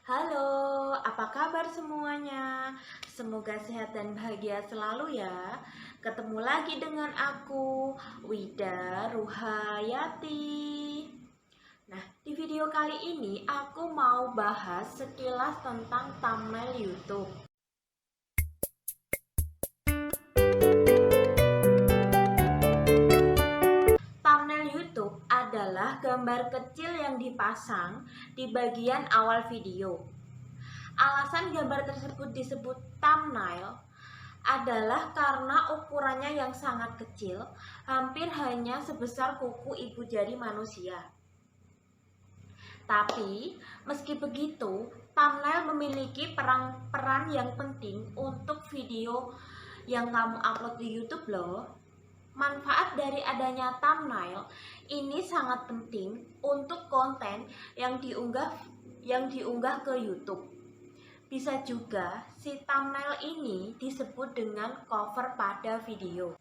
Halo, apa kabar semuanya? Semoga sehat dan bahagia selalu ya. Ketemu lagi dengan aku, Wida Ruhayati. Nah, di video kali ini aku mau bahas sekilas tentang thumbnail YouTube. Thumbnail YouTube adalah gambar kecil yang dipasang di bagian awal video. Alasan gambar tersebut disebut thumbnail adalah karena ukurannya yang sangat kecil, hampir hanya sebesar kuku ibu jari manusia. Tapi, meski begitu, thumbnail memiliki peran yang penting untuk video yang kamu upload di YouTube loh. Manfaat dari adanya thumbnail ini sangat penting untuk konten yang diunggah ke YouTube. Bisa juga si thumbnail ini disebut dengan cover pada video.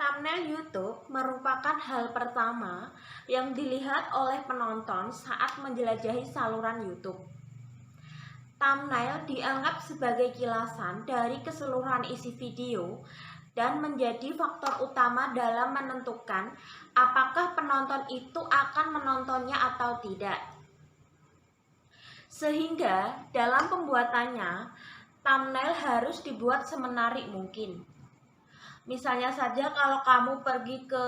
Thumbnail YouTube merupakan hal pertama yang dilihat oleh penonton saat menjelajahi saluran YouTube. Thumbnail dianggap sebagai kilasan dari keseluruhan isi video dan menjadi faktor utama dalam menentukan apakah penonton itu akan menontonnya atau tidak. Sehingga dalam pembuatannya, thumbnail harus dibuat semenarik mungkin. Misalnya saja kalau kamu pergi ke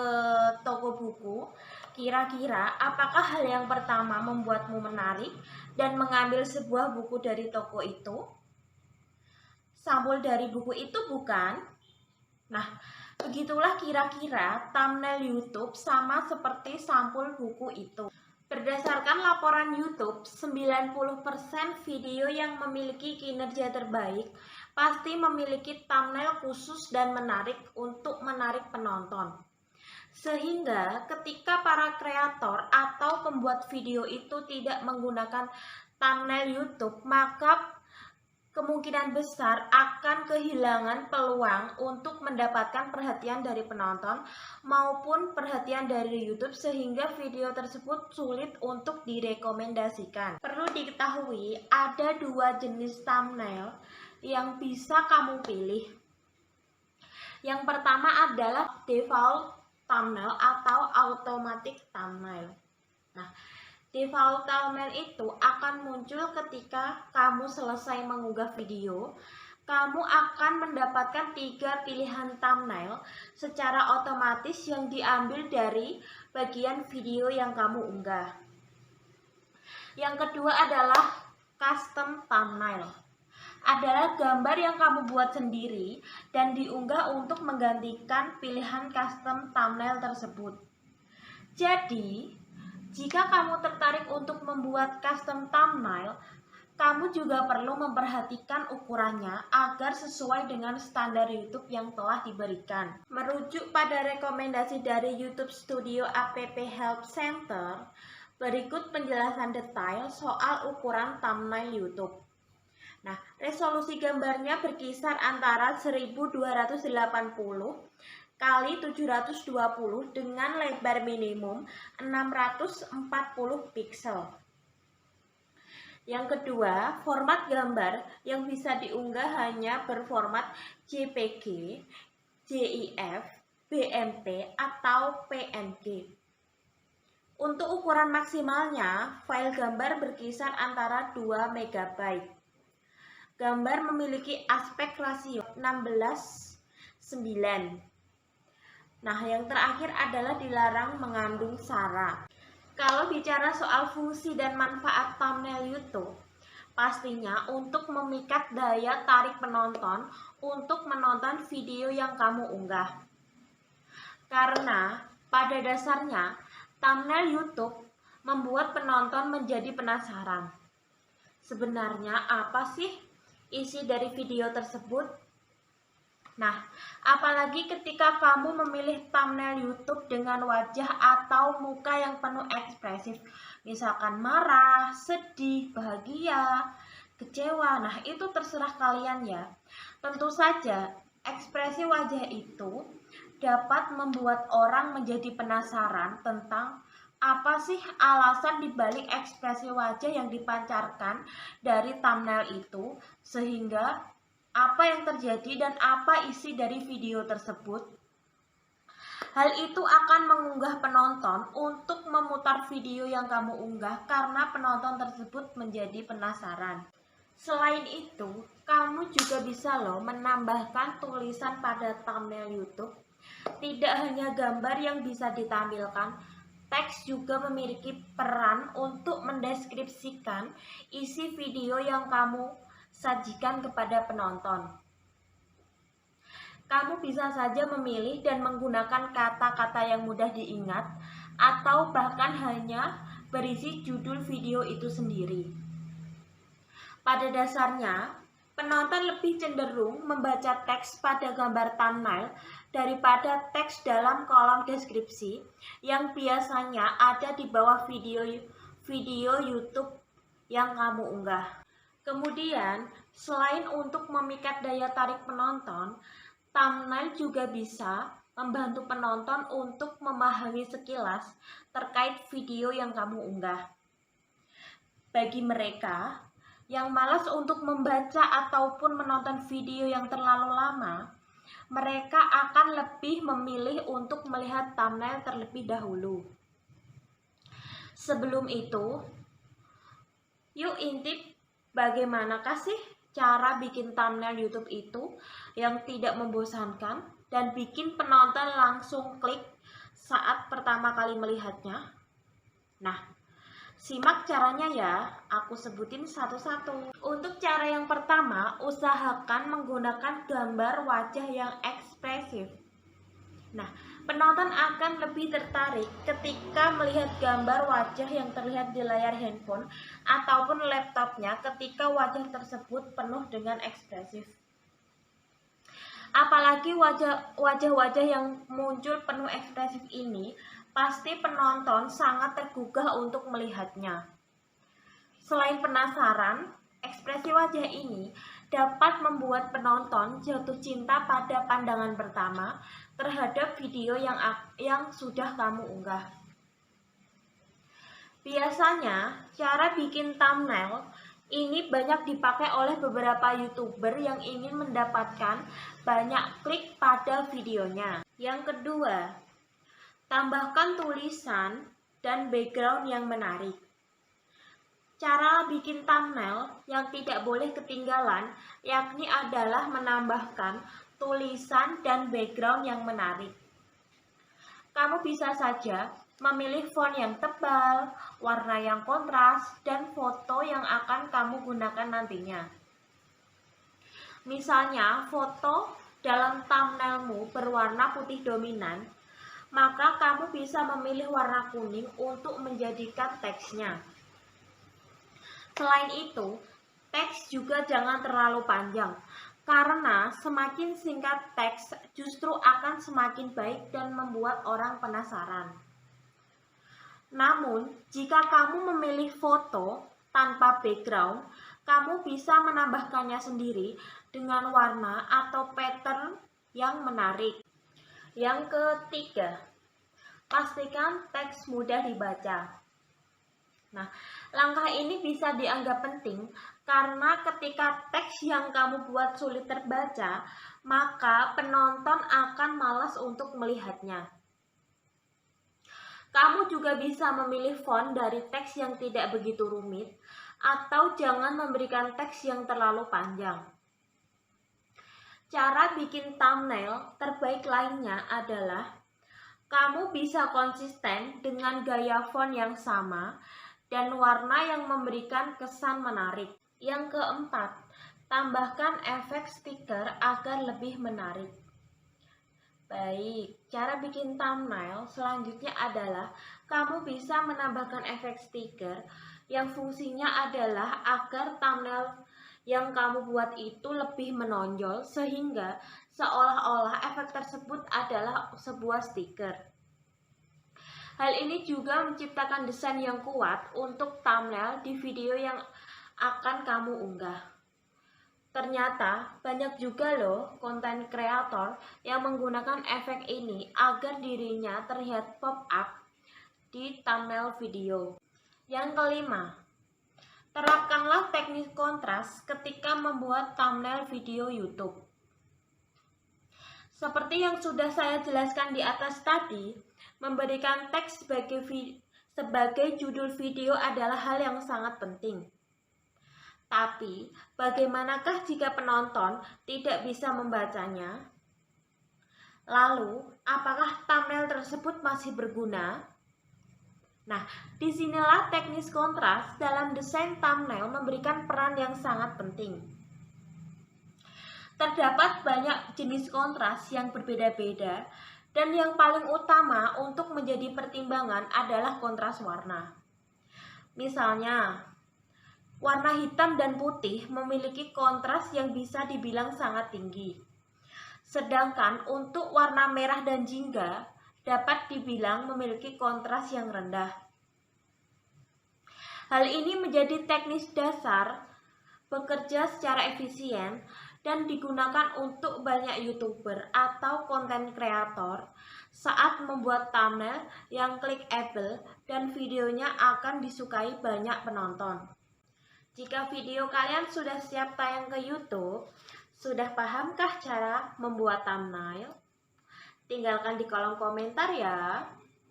toko buku, kira-kira apakah hal yang pertama membuatmu menarik dan mengambil sebuah buku dari toko itu? Sampul dari buku itu bukan? Nah, begitulah kira-kira thumbnail YouTube sama seperti sampul buku itu. Berdasarkan laporan YouTube, 90% video yang memiliki kinerja terbaik pasti memiliki thumbnail khusus dan menarik untuk menarik penonton. Sehingga ketika para kreator atau pembuat video itu tidak menggunakan thumbnail YouTube, maka kemungkinan besar akan kehilangan peluang untuk mendapatkan perhatian dari penonton maupun perhatian dari YouTube, sehingga video tersebut sulit untuk direkomendasikan. Perlu diketahui ada dua jenis thumbnail yang bisa kamu pilih. Yang pertama adalah default thumbnail atau automatic thumbnail. Nah, default thumbnail itu akan muncul ketika kamu selesai mengunggah video. Kamu akan mendapatkan 3 pilihan thumbnail secara otomatis yang diambil dari bagian video yang kamu unggah. Yang kedua adalah custom thumbnail. Adalah gambar yang kamu buat sendiri dan diunggah untuk menggantikan pilihan custom thumbnail tersebut. Jadi, jika kamu tertarik untuk membuat custom thumbnail, kamu juga perlu memperhatikan ukurannya agar sesuai dengan standar YouTube yang telah diberikan. Merujuk pada rekomendasi dari YouTube Studio App Help Center, berikut penjelasan detail soal ukuran thumbnail YouTube. Nah, resolusi gambarnya berkisar antara 1280 kali 720 dengan lebar minimum 640 piksel. Yang kedua, format gambar yang bisa diunggah hanya berformat JPG, GIF, BMP, atau PNG. Untuk ukuran maksimalnya, file gambar berkisar antara 2 MB. Gambar memiliki aspek rasio 16:9. Nah, yang terakhir adalah dilarang mengandung sara. Kalau bicara soal fungsi dan manfaat thumbnail YouTube, pastinya untuk memikat daya tarik penonton untuk menonton video yang kamu unggah. Karena pada dasarnya, thumbnail YouTube membuat penonton menjadi penasaran. Sebenarnya apa sih isi dari video tersebut? Nah, apalagi ketika kamu memilih thumbnail YouTube dengan wajah atau muka yang penuh ekspresif, misalkan marah, sedih, bahagia, kecewa. Nah, itu terserah kalian ya. Tentu saja, ekspresi wajah itu dapat membuat orang menjadi penasaran tentang apa sih alasan dibalik ekspresi wajah yang dipancarkan dari thumbnail itu, sehingga apa yang terjadi dan apa isi dari video tersebut. Hal itu akan mengunggah penonton untuk memutar video yang kamu unggah karena penonton tersebut menjadi penasaran. Selain itu, kamu juga bisa menambahkan tulisan pada thumbnail YouTube. Tidak hanya gambar yang bisa ditampilkan, teks juga memiliki peran untuk mendeskripsikan isi video yang kamu sajikan kepada penonton. Kamu bisa saja memilih dan menggunakan kata-kata yang mudah diingat atau bahkan hanya berisi judul video itu sendiri. Pada dasarnya, penonton lebih cenderung membaca teks pada gambar thumbnail daripada teks dalam kolom deskripsi yang biasanya ada di bawah video YouTube yang kamu unggah. Kemudian, selain untuk memikat daya tarik penonton, thumbnail juga bisa membantu penonton untuk memahami sekilas terkait video yang kamu unggah. Bagi mereka yang malas untuk membaca ataupun menonton video yang terlalu lama, mereka akan lebih memilih untuk melihat thumbnail terlebih dahulu. Sebelum itu, yuk intip bagaimanakah sih cara bikin thumbnail YouTube itu yang tidak membosankan dan bikin penonton langsung klik saat pertama kali melihatnya? Nah, simak caranya ya, aku sebutin satu-satu. Untuk cara yang pertama, usahakan menggunakan gambar wajah yang ekspresif. Nah, penonton akan lebih tertarik ketika melihat gambar wajah yang terlihat di layar handphone ataupun laptopnya ketika wajah tersebut penuh dengan ekspresif. Apalagi wajah-wajah yang muncul penuh ekspresif ini, pasti penonton sangat tergugah untuk melihatnya. Selain penasaran, ekspresi wajah ini dapat membuat penonton jatuh cinta pada pandangan pertama terhadap video yang sudah kamu unggah. Biasanya, cara bikin thumbnail ini banyak dipakai oleh beberapa YouTuber yang ingin mendapatkan banyak klik pada videonya. Yang kedua, tambahkan tulisan dan background yang menarik. Cara bikin thumbnail yang tidak boleh ketinggalan yakni adalah menambahkan tulisan dan background yang menarik. Kamu bisa saja memilih font yang tebal, warna yang kontras, dan foto yang akan kamu gunakan nantinya. Misalnya, foto dalam thumbnailmu berwarna putih dominan, maka kamu bisa memilih warna kuning untuk menjadikan teksnya. Selain itu, teks juga jangan terlalu panjang, karena semakin singkat teks justru akan semakin baik dan membuat orang penasaran. Namun, jika kamu memilih foto tanpa background, kamu bisa menambahkannya sendiri dengan warna atau pattern yang menarik. Yang ketiga, pastikan teks mudah dibaca. Nah, langkah ini bisa dianggap penting karena ketika teks yang kamu buat sulit terbaca, maka penonton akan malas untuk melihatnya. Kamu juga bisa memilih font dari teks yang tidak begitu rumit, atau jangan memberikan teks yang terlalu panjang. Cara bikin thumbnail terbaik lainnya adalah kamu bisa konsisten dengan gaya font yang sama dan warna yang memberikan kesan menarik. Yang keempat, tambahkan efek stiker agar lebih menarik. Baik, cara bikin thumbnail selanjutnya adalah kamu bisa menambahkan efek stiker yang fungsinya adalah agar thumbnail yang kamu buat itu lebih menonjol sehingga seolah-olah efek tersebut adalah sebuah stiker. Hal ini juga menciptakan desain yang kuat untuk thumbnail di video yang akan kamu unggah. Ternyata banyak juga konten kreator yang menggunakan efek ini agar dirinya terlihat pop up di thumbnail video. Yang kelima, terapkanlah teknik kontras ketika membuat thumbnail video YouTube. Seperti yang sudah saya jelaskan di atas tadi, memberikan teks sebagai judul video adalah hal yang sangat penting. Tapi, bagaimanakah jika penonton tidak bisa membacanya? Lalu, apakah thumbnail tersebut masih berguna? Nah, disinilah teknis kontras dalam desain thumbnail memberikan peran yang sangat penting. Terdapat banyak jenis kontras yang berbeda-beda, dan yang paling utama untuk menjadi pertimbangan adalah kontras warna. Misalnya, warna hitam dan putih memiliki kontras yang bisa dibilang sangat tinggi. Sedangkan untuk warna merah dan jingga dapat dibilang memiliki kontras yang rendah. Hal ini menjadi teknis dasar bekerja secara efisien dan digunakan untuk banyak YouTuber atau konten kreator saat membuat thumbnail yang clickable dan videonya akan disukai banyak penonton. Jika video kalian sudah siap tayang ke YouTube, sudah pahamkah cara membuat thumbnail? Tinggalkan di kolom komentar ya.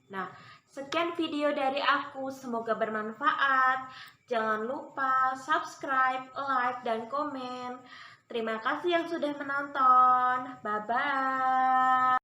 Nah, sekian video dari aku, semoga bermanfaat. Jangan lupa subscribe, like, dan komen. Terima kasih yang sudah menonton. Bye-bye.